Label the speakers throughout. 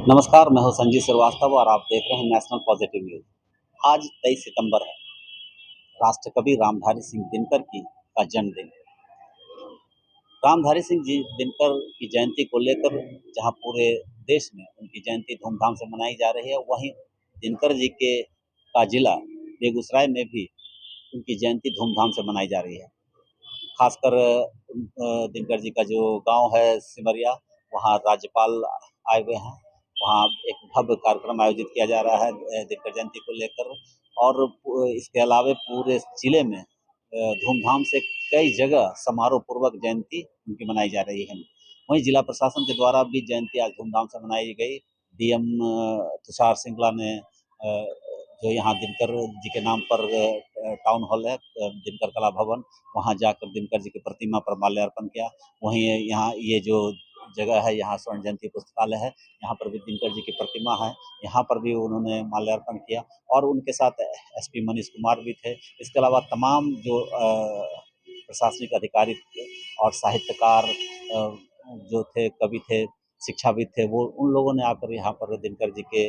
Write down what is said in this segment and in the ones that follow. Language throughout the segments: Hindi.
Speaker 1: नमस्कार, मैं हूं संजीव श्रीवास्तव और आप देख रहे हैं नेशनल पॉजिटिव न्यूज। आज 23 सितंबर है। राष्ट्रकवि रामधारी सिंह दिनकर की का जन्मदिन। रामधारी सिंह जी दिनकर की जयंती को लेकर जहां पूरे देश में उनकी जयंती धूमधाम से मनाई जा रही है, वहीं दिनकर जी के का जिला बेगूसराय में भी उनकी जयंती धूमधाम से मनाई जा रही है। खासकर दिनकर जी का जो गांव है सिमरिया, वहां राज्यपाल आए हुए हैं। वहाँ एक भव्य कार्यक्रम आयोजित किया जा रहा है दिनकर जयंती को लेकर। और इसके अलावा पूरे जिले में धूमधाम से कई जगह समारोह पूर्वक जयंती उनकी मनाई जा रही है। वहीं जिला प्रशासन के द्वारा भी जयंती आज धूमधाम से मनाई गई। डीएम तुषार सिंगला ने जो यहाँ दिनकर जी के नाम पर टाउन हॉल है, दिनकर कला भवन, वहाँ जाकर दिनकर जी की प्रतिमा पर माल्यार्पण किया। वहीं यहाँ ये जो जगह है, यहाँ स्वर्ण जयंती पुस्तकालय है, यहाँ पर भी दिनकर जी की प्रतिमा है, यहाँ पर भी उन्होंने माल्यार्पण किया। और उनके साथ एसपी मनीष कुमार भी थे। इसके अलावा तमाम जो प्रशासनिक अधिकारी और साहित्यकार जो थे, कवि थे, शिक्षाविद थे, वो उन लोगों ने आकर यहाँ पर दिनकर जी के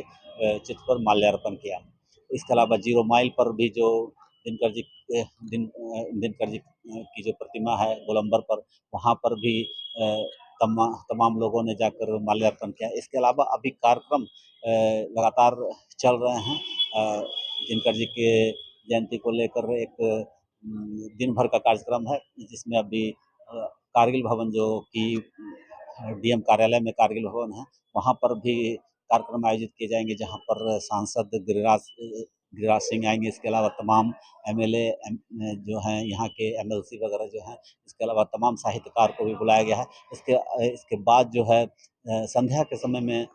Speaker 1: चित्र पर माल्यार्पण किया। इसके अलावा जीरो माइल पर भी जो दिनकर जी दिनकर जी की जो प्रतिमा है गोलंबर पर, वहाँ पर भी तमाम लोगों ने जाकर माल्यार्पण किया। इसके अलावा अभी कार्यक्रम लगातार चल रहे हैं। दिनकर जी के जयंती को लेकर एक दिन भर का कार्यक्रम है, जिसमें अभी कारगिल भवन जो कि डीएम कार्यालय में कारगिल भवन है, वहाँ पर भी कार्यक्रम आयोजित किए जाएंगे, जहाँ पर सांसद गिरिराज सिंह आएंगे। इसके अलावा तमाम एमएलए जो हैं, यहाँ के एमएलसी वगैरह जो हैं, इसके अलावा तमाम साहित्यकार को भी बुलाया गया है। इसके बाद जो है संध्या के समय में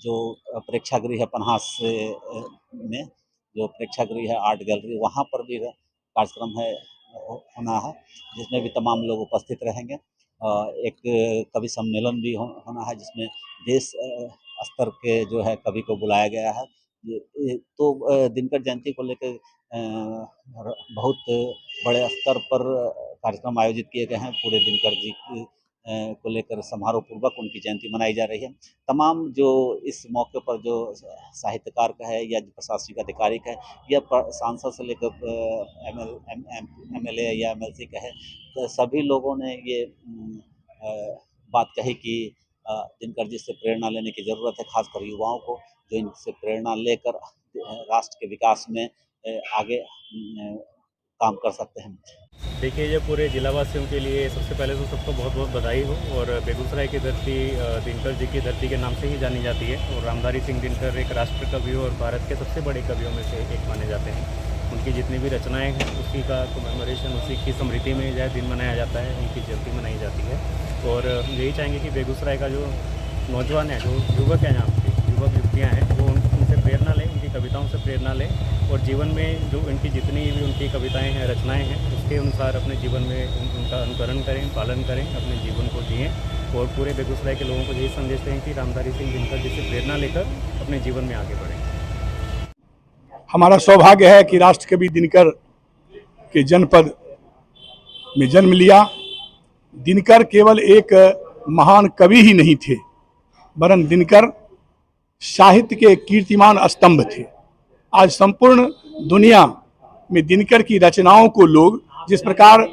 Speaker 1: जो प्रेक्षागृह है पन्हास में, जो प्रेक्षागृह है आर्ट गैलरी, वहाँ पर भी कार्यक्रम है होना है, जिसमें भी तमाम लोग उपस्थित रहेंगे। एक कवि सम्मेलन भी होना है, जिसमें देश स्तर के जो है कवि को बुलाया गया है। तो दिनकर जयंती को लेकर बहुत बड़े स्तर पर कार्यक्रम आयोजित किए गए हैं। पूरे दिनकर जी को लेकर समारोह पूर्वक उनकी जयंती मनाई जा रही है। तमाम जो इस मौके पर जो साहित्यकार का है या प्रशासनिक अधिकारी का है या सांसद से लेकर एमएलए या एमएलसी का है, तो सभी लोगों ने ये बात कही कि दिनकर जी से प्रेरणा लेने की ज़रूरत है, खासकर युवाओं को, जो इनसे प्रेरणा लेकर राष्ट्र के विकास में आगे काम कर सकते हैं।
Speaker 2: देखिए, ये पूरे जिलावासियों के लिए सबसे पहले तो सबको बहुत बहुत बधाई हो। और बेगूसराय की धरती दिनकर जी की धरती के नाम से ही जानी जाती है। और रामधारी सिंह दिनकर एक राष्ट्र कवि और भारत के सबसे बड़े कवियों में से एक माने जाते हैं। उनकी जितनी भी रचनाएं हैं, उसी का कमेमोरेशन, उसी की स्मृति में यह दिन मनाया जाता है, उनकी जयंती मनाई जाती है। और यही चाहेंगे कि बेगूसराय का जो नौजवान है, जो युवक हैं, यहाँ के युवक युवतियाँ हैं, वो उनसे प्रेरणा लें, उनकी कविताओं से प्रेरणा लें और जीवन में जो उनकी जितनी भी उनकी कविताएं हैं, रचनाएं हैं, उसके अनुसार अपने जीवन में उनका अनुकरण करें, पालन करें, अपने जीवन को जिएँ। और पूरे बेगूसराय के लोगों को यही संदेश दें कि रामधारी सिंह दिनकर जी से प्रेरणा लेकर अपने जीवन में आगे बढ़ें।
Speaker 3: हमारा सौभाग्य है कि राष्ट्र कवि दिनकर के जनपद में जन्म लिया। दिनकर केवल एक महान कवि ही नहीं थे, वरन दिनकर साहित्य के कीर्तिमान स्तंभ थे। आज संपूर्ण दुनिया में दिनकर की रचनाओं को लोग, जिस प्रकार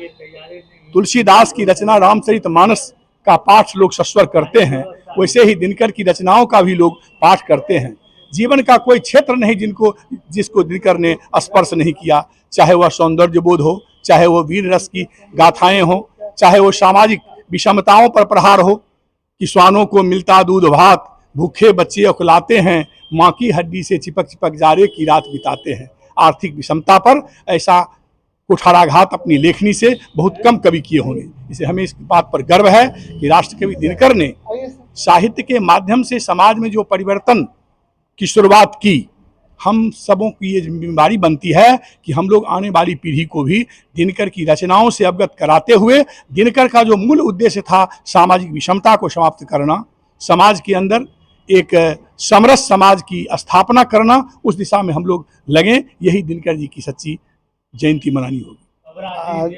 Speaker 3: तुलसीदास की रचना रामचरितमानस का पाठ लोग सस्वर करते हैं, वैसे ही दिनकर की रचनाओं का भी लोग पाठ करते हैं। जीवन का कोई क्षेत्र नहीं जिसको दिनकर ने स्पर्श नहीं किया, चाहे वह सौंदर्य बोध हो, चाहे वो वीर रस की गाथाएं हो, चाहे वो सामाजिक विषमताओं पर प्रहार हो कि स्वानों को मिलता दूध भात, भूखे बच्चे उखलाते हैं, माँ की हड्डी से चिपक चिपक जाड़े की रात बिताते हैं। आर्थिक विषमता पर ऐसा कुठाराघात अपनी लेखनी से बहुत कम कवि किए होंगे। इसे हमें इस बात पर गर्व है कि राष्ट्रकवि दिनकर ने साहित्य के माध्यम से समाज में जो परिवर्तन की शुरुआत की, हम सबों की ये जिम्मेदारी बनती है कि हम लोग आने वाली पीढ़ी को भी दिनकर की रचनाओं से अवगत कराते हुए, दिनकर का जो मूल उद्देश्य था सामाजिक विषमता को समाप्त करना, समाज के अंदर एक समरस समाज की स्थापना करना, उस दिशा में हम लोग लगें। यही दिनकर जी की सच्ची जयंती मनानी होगी।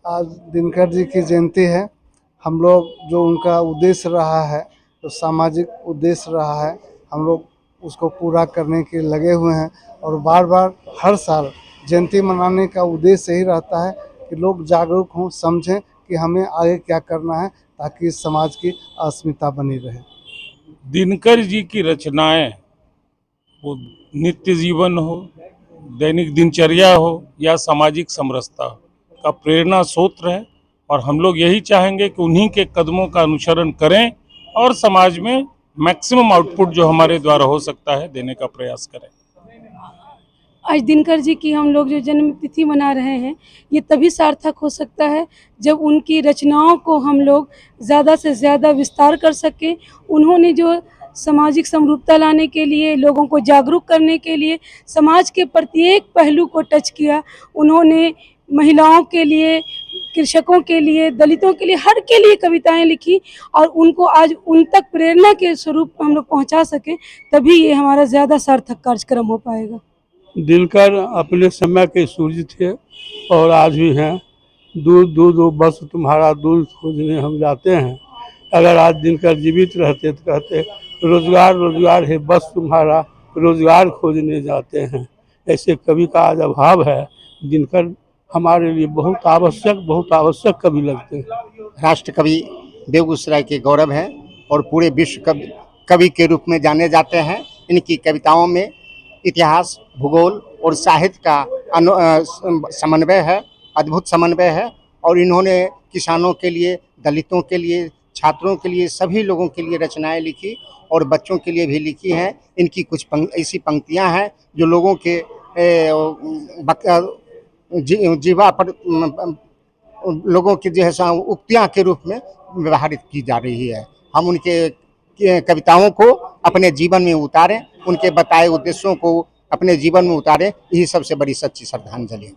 Speaker 4: आज दिनकर जी की जयंती है। हम लोग जो उनका उद्देश्य रहा है जो सामाजिक उद्देश्य रहा है, हम लोग उसको पूरा करने के लगे हुए हैं। और बार बार हर साल जयंती मनाने का उद्देश्य यही रहता है कि लोग जागरूक हों, समझें कि हमें आगे क्या करना है ताकि इस समाज की अस्मिता बनी रहे।
Speaker 5: दिनकर जी की रचनाएं, वो नित्य जीवन हो, दैनिक दिनचर्या हो या सामाजिक समरसता का प्रेरणा स्रोत है, और हम लोग यही चाहेंगे कि उन्हीं के कदमों का अनुसरण करें और समाज में मैक्सिमम आउटपुट जो हमारे द्वारा हो सकता है देने का प्रयास करें।
Speaker 6: आज दिनकर जी की हम लोग जो जन्म तिथि मना रहे हैं, ये तभी सार्थक हो सकता है जब उनकी रचनाओं को हम लोग ज़्यादा से ज़्यादा विस्तार कर सकें। उन्होंने जो सामाजिक समरूपता लाने के लिए, लोगों को जागरूक करने के लिए समाज के प्रत्येक पहलू को टच किया। उन्होंने महिलाओं के लिए, कृषकों के लिए, दलितों के लिए, हर के लिए कविताएं लिखी और उनको आज उन तक प्रेरणा के स्वरूप हम लोग पहुंचा सकें, तभी ये हमारा ज़्यादा सार्थक कार्यक्रम हो पाएगा।
Speaker 7: दिनकर अपने समय के सूर्य थे और आज भी हैं। दूध दूध बस तुम्हारा दूध खोजने हम जाते हैं। अगर आज दिनकर जीवित रहते तो कहते रोजगार रोजगार है बस तुम्हारा रोजगार खोजने जाते हैं। ऐसे कवि का आज अभाव है। दिनकर हमारे लिए बहुत आवश्यक कवि लगते हैं।
Speaker 8: राष्ट्र कवि बेगूसराय के गौरव हैं और पूरे विश्व कवि के रूप में जाने जाते हैं। इनकी कविताओं में इतिहास, भूगोल और साहित्य का समन्वय है, अद्भुत समन्वय है। और इन्होंने किसानों के लिए, दलितों के लिए, छात्रों के लिए, सभी लोगों के लिए रचनाएं लिखी और बच्चों के लिए भी लिखी हैं। इनकी कुछ ऐसी पंक्तियां हैं जो लोगों के जीवा पर लोगों की जो है उक्तियां के रूप में व्यवहारित की जा रही है। हम उनके कविताओं को अपने जीवन में उतारें, उनके बताए उद्देश्यों को अपने जीवन में उतारें, यही सबसे बड़ी सच्ची श्रद्धांजलि है।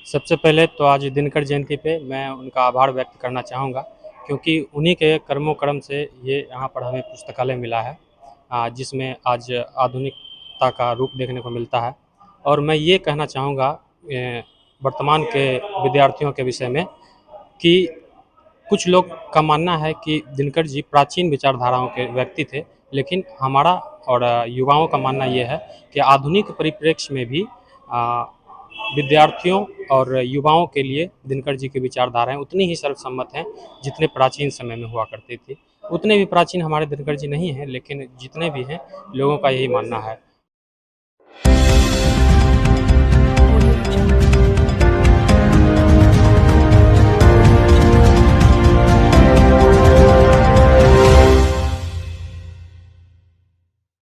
Speaker 9: सबसे पहले तो आज दिनकर जयंती पे मैं उनका आभार व्यक्त करना चाहूँगा, क्योंकि उन्हीं के कर्म से ये यहाँ पर हमें पुस्तकालय मिला है, जिसमें आज आधुनिकता का रूप देखने को मिलता है। और मैं ये कहना चाहूँगा वर्तमान के विद्यार्थियों के विषय में कि कुछ लोग का मानना है कि दिनकर जी प्राचीन विचारधाराओं के व्यक्ति थे, लेकिन हमारा और युवाओं का मानना ये है कि आधुनिक परिप्रेक्ष्य में भी विद्यार्थियों और युवाओं के लिए दिनकर जी की विचारधाराएं उतनी ही सर्वसम्मत हैं जितने प्राचीन समय में हुआ करती थी। उतने भी प्राचीन हमारे दिनकर जी नहीं हैं, लेकिन जितने भी हैं लोगों का यही मानना है।